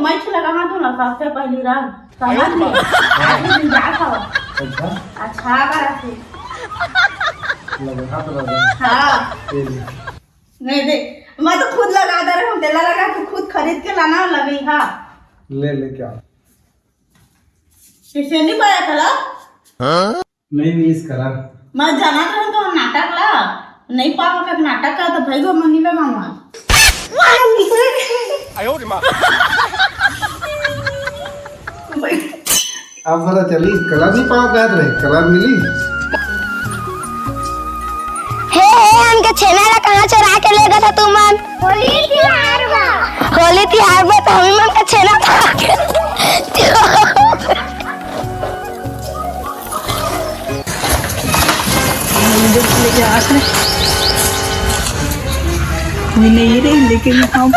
मैं लगा हां तो ना सबसे पहली रंग समझ में आज दिन जा था अच्छा करा से लगा तो लगा हां नहीं दे मैं तो खुद लगा दे रहा हूं तेला लगा तू खुद खरीद के लाना लगी हां ले क्या किसे नहीं पाया था नहीं मिस करा मैं जाना था तो नाटक ला नहीं पावा का नाटक का तो भाई को मनी लगाऊंगा आयो रे मां अब पता चली कलर नहीं पाओ कहत रहे कलर मिली हे हमके छेना ला कहां चुरा के ले गया था तू मन होली त्योहार में तो हम मन का छेना था लेके आ रहे नहीं रही लेकिन हम